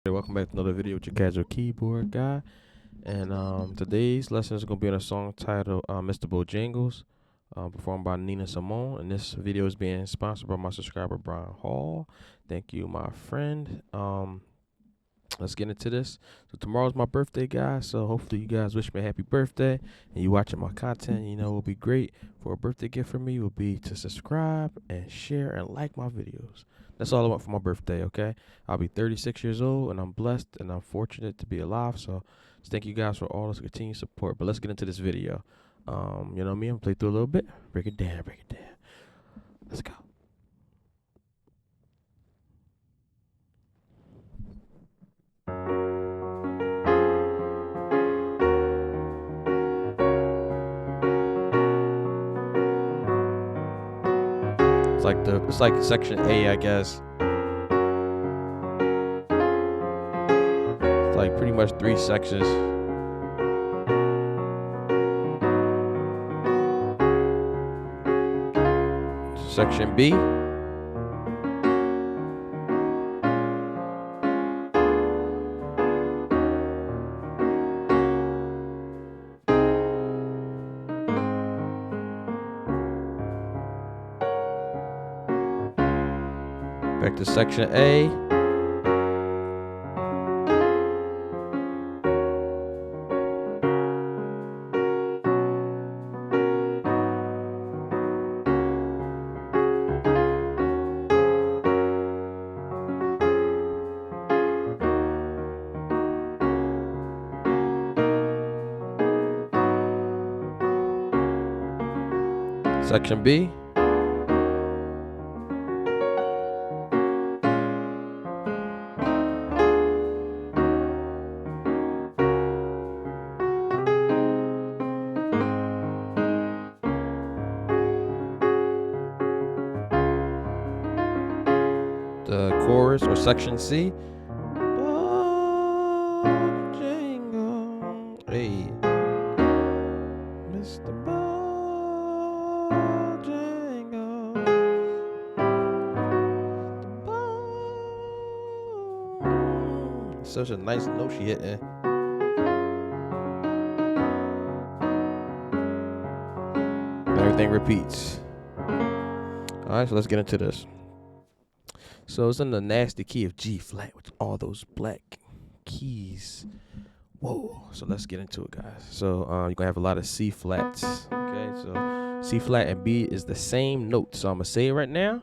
Welcome back to another video with your casual keyboard guy. And today's lesson is going to be on a song titled Mr. Bojangles, performed by Nina Simone. And this video is being sponsored by my subscriber Brian Hall. Thank you, my friend. Let's get into this. So tomorrow's my birthday, guys. So hopefully you guys wish me a happy birthday. And you watching my content, you know, it will be great for a birthday gift for me. Will be to subscribe and share and like my videos. That's all I want for my birthday, okay? I'll be 36 years old, and I'm blessed and I'm fortunate to be alive. So thank you guys for all this continued support. But let's get into this video. You know me, I'm gonna play through a little bit. Break it down, break it down. Let's go. It's like section A, I guess. It's like pretty much 3 sections. Section B. Back to section A. Section B. The chorus or section C. Bojangles, hey, Mr. Bojangles, such a nice note she hitting. Everything repeats. All right, so let's get into this. So it's in the nasty key of G flat with all those black keys. Whoa. So let's get into it, guys. So you're gonna have a lot of C flats. Okay, so C flat and B is the same note. So I'm gonna say it right now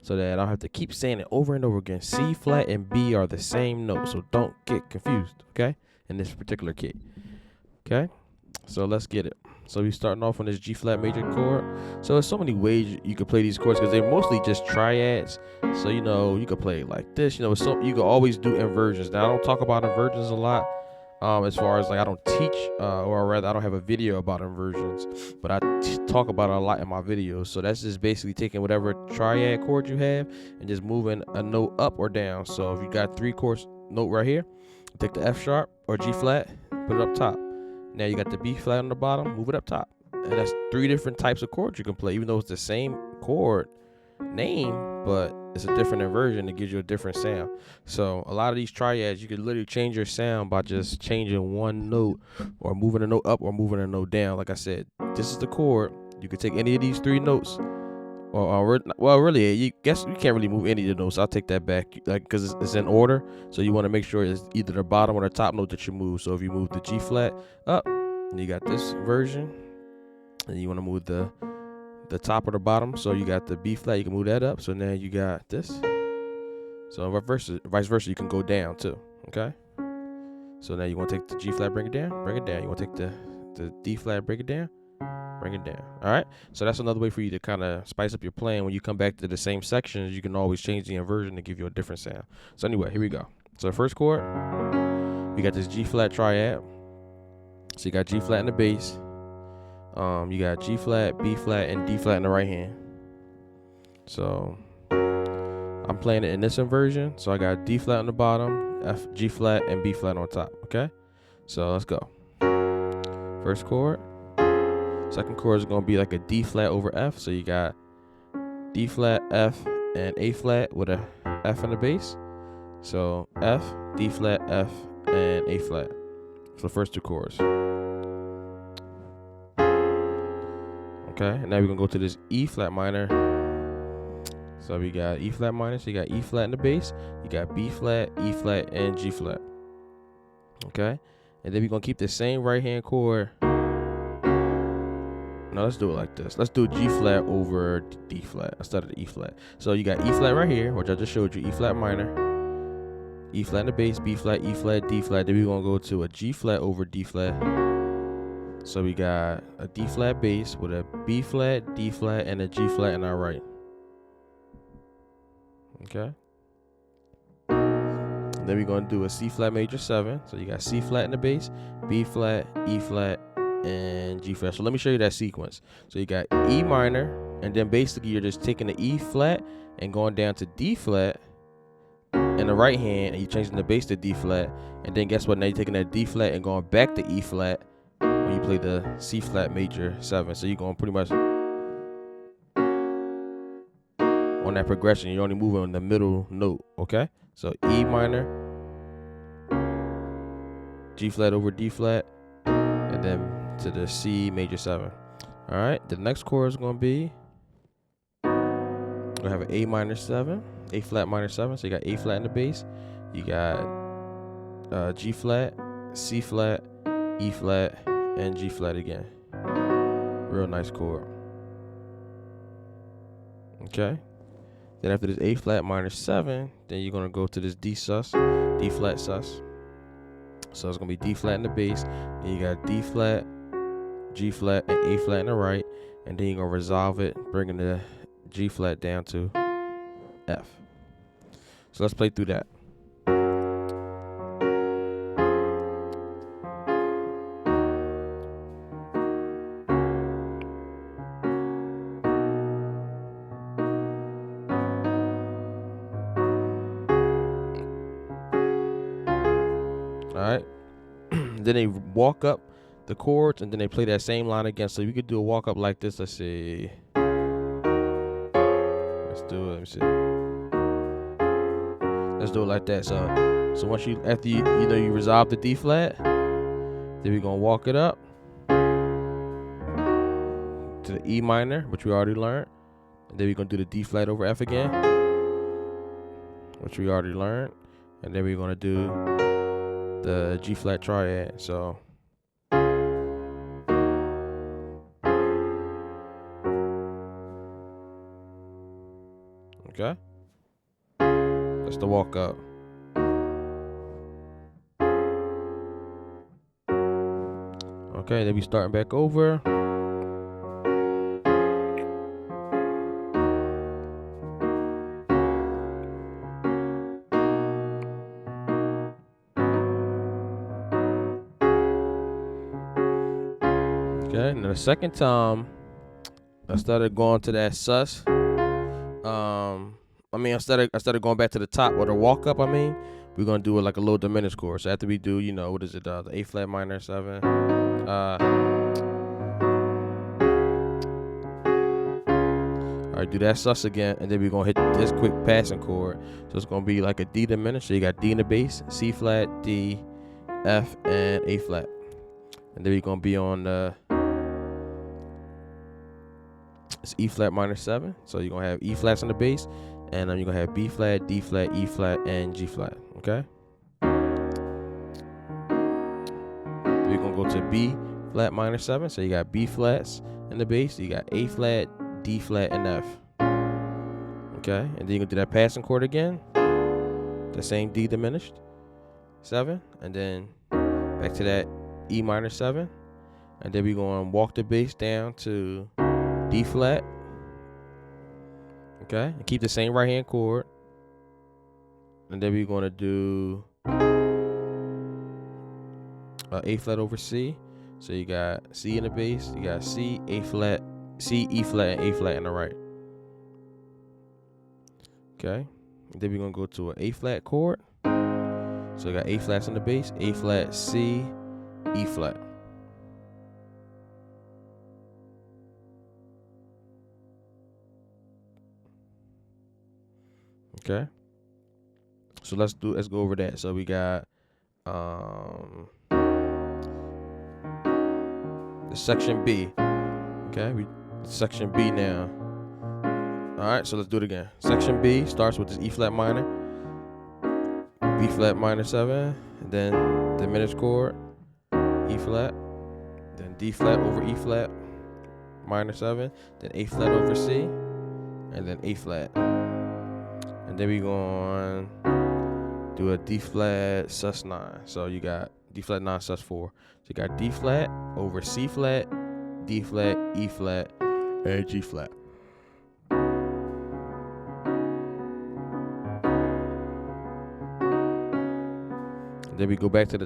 so that I don't have to keep saying it over and over again. C flat and B are the same note. So don't get confused, okay? In this particular key. Okay? So let's get it. So we're starting off on this G flat major chord. So there's so many ways you could play these chords because they're mostly just triads. So you know you could play like this. You know, so you can always do inversions. Now I don't talk about inversions a lot. As far as like I don't teach, or rather I don't have a video about inversions, but I talk about it a lot in my videos. So that's just basically taking whatever triad chord you have and just moving a note up or down. So if you got 3 chords note right here, take the F sharp or G flat, put it up top. Now you got the B flat on the bottom, move it up top. And that's 3 different types of chords you can play, even though it's the same chord name, but it's a different inversion that gives you a different sound. So a lot of these triads, you can literally change your sound by just changing one note or moving a note up or moving a note down. Like I said, this is the chord. You could take any of these 3 notes, or well, really, you can't really move any of the notes. I'll take that back, like because it's in order. So you want to make sure it's either the bottom or the top note that you move. So if you move the G flat up, you got this version, and you want to move the top or the bottom. So you got the B flat, you can move that up. So now you got this. So vice versa, you can go down too. Okay. So now you want to take the G flat, bring it down. You want to take the D flat, bring it down. All right, so that's another way for you to kind of spice up your playing. When you come back to the same sections, you can always change the inversion to give you a different sound. So anyway, here we go. So the first chord, we got this G flat triad. So you got G flat in the bass, you got G flat, B flat, and D flat in the right hand. So I'm playing it in this inversion. So I got D flat on the bottom, F, G flat, and B flat on top. Okay, so let's go. First chord. Second chord is going to be like a D flat over F. So you got D flat, F, and A flat with a F in the bass. So F, D flat, F, and A flat. So the first 2 chords. Okay, and now we're gonna go to this E flat minor. So we got E flat minor, so you got E flat in the bass, you got B flat, E flat, and G flat. Okay, and then we're gonna keep the same right hand chord. Now let's do it like this. Let's do G flat over D flat instead of the E flat. So you got E flat right here, which I just showed you, E flat minor, E flat in the bass, B flat, E flat, D flat. Then we're gonna go to a G flat over D flat. So we got a D flat bass with a B flat, D flat, and a G flat in our right. Okay. Then we're gonna do a C flat major 7. So you got C flat in the bass, B flat, E flat, and G flat. So let me show you that sequence. So you got E minor, and then basically you're just taking the E flat and going down to D flat in the right hand, and you're changing the bass to D flat. And then guess what? Now you're taking that D flat and going back to E flat when you play the C flat major 7. So you're going pretty much on that progression. You're only moving on the middle note. Okay. So E minor, G flat over D flat, and then to the C major 7. All right, the next chord is going to be, we have an A minor 7, A flat minor 7. So you got A flat in the bass, you got G flat, C flat, E flat, and G flat again. Real nice chord. Okay. Then after this A flat minor 7, then you're going to go to this D sus, D flat sus. So it's going to be D flat in the bass, and you got D flat, G flat, and A flat in the right, and then you're going to resolve it, bringing the G flat down to F. So let's play through that. Alright. Then they walk up the chords, and then they play that same line again. So you could do a walk up like this. Let's see. Let's do it. Let me see. Let's do it like that. So once you, after you you resolve the D flat, then we're gonna walk it up to the E minor, which we already learned. And then we're gonna do the D flat over F again, which we already learned. And then we're gonna do the G flat triad. So okay, that's the walk up. Okay, then we starting back over. Okay, and the second time I started going to that sus. Instead of going back to the top or the walk up, we're gonna do it like a little diminished chord. So after we do, what is it? The A flat minor 7. All right, do that sus again, and then we're gonna hit this quick passing chord. So it's gonna be like a D diminished. So you got D in the bass, C flat, D, F, and A flat, and then we're gonna be on the it's E flat minor 7. So you're gonna have E flats on the bass, and you're gonna have B flat, D flat, E flat, and G flat. Okay. We're gonna go to B flat minor 7. So you got B flats in the bass, you got A flat, D flat, and F. Okay, and then you're gonna do that passing chord again, the same D diminished 7, and then back to that E minor 7, and then we're gonna walk the bass down to D flat. Okay, and keep the same right hand chord, and then we're gonna do A flat over C. So you got C in the bass, you got C, A flat, C, E flat, and A flat in the right. Okay, and then we're gonna go to an A flat chord. So you got A flats in the bass, A flat, C, E flat. Okay, So let's go over that. So we got the section B. Okay, section B now. All right, so let's do it again. Section B starts with this E flat minor, B flat minor 7, and then diminished chord, E flat, then D flat over E flat minor 7, then A flat over C, and then A flat. And then we going to do a D flat sus 9. So you got D flat 9 sus 4. So you got D flat over C flat, D flat, E flat, and G flat. And then we go back to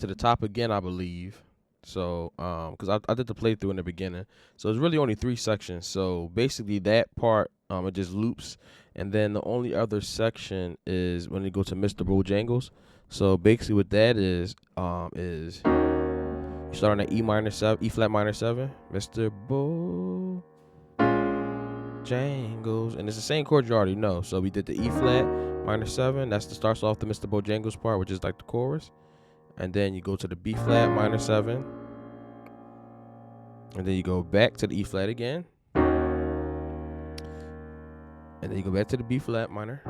the top again, I believe. So because I did the playthrough in the beginning, so it's really only 3 sections. So basically that part it just loops, and then the only other section is when you go to Mr. Bojangles. So basically what that is you start on an E flat minor 7, Mr. Bojangles, and it's the same chord you already know. So we did the E flat minor 7. That starts off the Mr. Bojangles part, which is like the chorus. And then you go to the B flat minor 7. And then you go back to the E flat again. And then you go back to the B flat minor.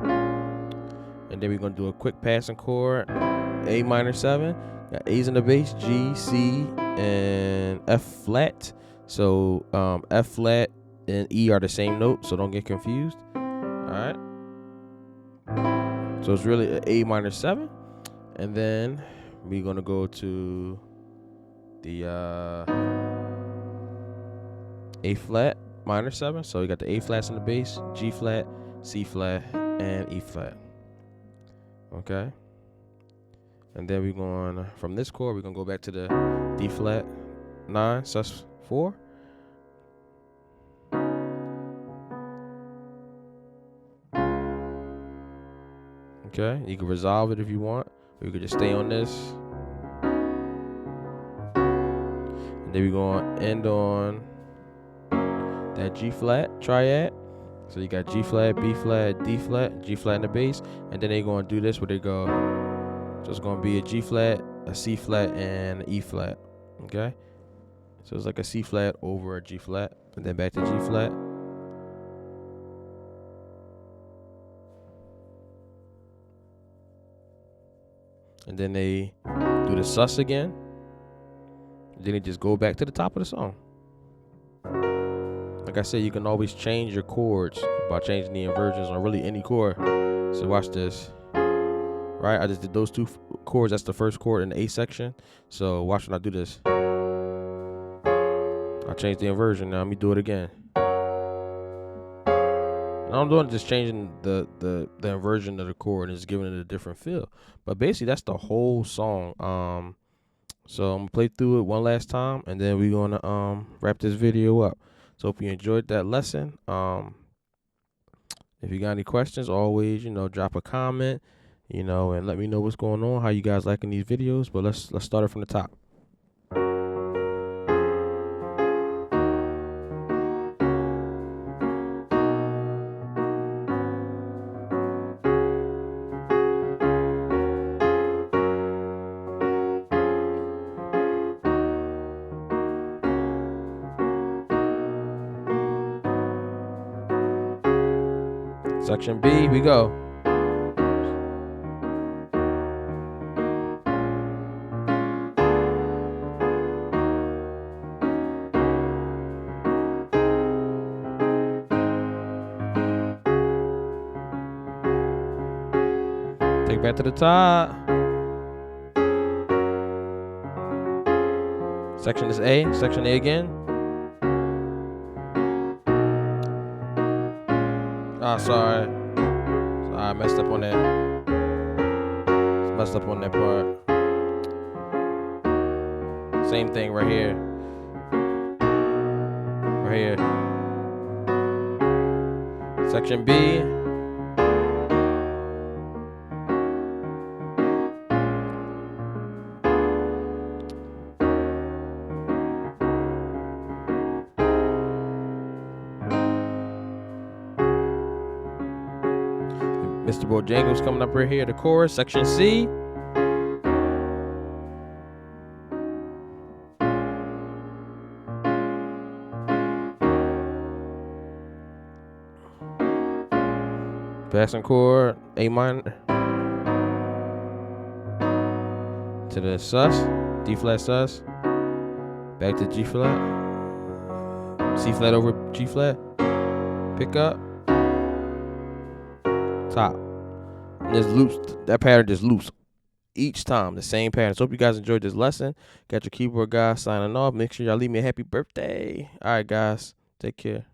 And then we're going to do a quick passing chord. A minor 7. Got A's in the bass, G, C, and F flat. So F flat and E are the same note, so don't get confused. Alright. So it's really an A minor 7. And then we're going to go to the A flat minor 7. So you got the A flats in the bass, G flat, C flat, and E flat. Okay. And then we're going, from this chord, we're going to go back to the D flat 9 sus 4. Okay. You can resolve it if you want, or you could just stay on this. And then we're going to end on that G flat triad. So you got G flat, B flat, D flat, G flat in the bass, and then they're going to do this where they go. So it's going to be a G flat, a C flat, and an E flat. Okay? So it's like a C flat over a G flat, and then back to G flat. And then they do the sus again. And then they just go back to the top of the song. Like I said, you can always change your chords by changing the inversions on really any chord. So watch this. Right, I just did those 2 chords. That's the first chord in the A section. So watch when I do this. I changed the inversion. Now let me do it again. And I'm doing just changing the inversion of the chord and just giving it a different feel. But basically, that's the whole song. So I'm gonna play through it one last time, and then we're gonna wrap this video up. So hope you enjoyed that lesson. If you got any questions, always drop a comment. And let me know what's going on, how you guys liking these videos. But let's start it from the top. Section B, we go. Take back to the top. Section is A. Section A again. Sorry. I messed up on that. Messed up on that part. Same thing right here. Right here. Section B. Bojangles coming up right here. The chorus, section C. Passing chord, A minor to the sus, D flat sus, back to G flat, C flat over G flat, pick up, top. And this loops, that pattern just loops each time, the same pattern. So hope you guys enjoyed this lesson. Got your keyboard guy signing off. Make sure y'all leave me a happy birthday. All right, guys, take care.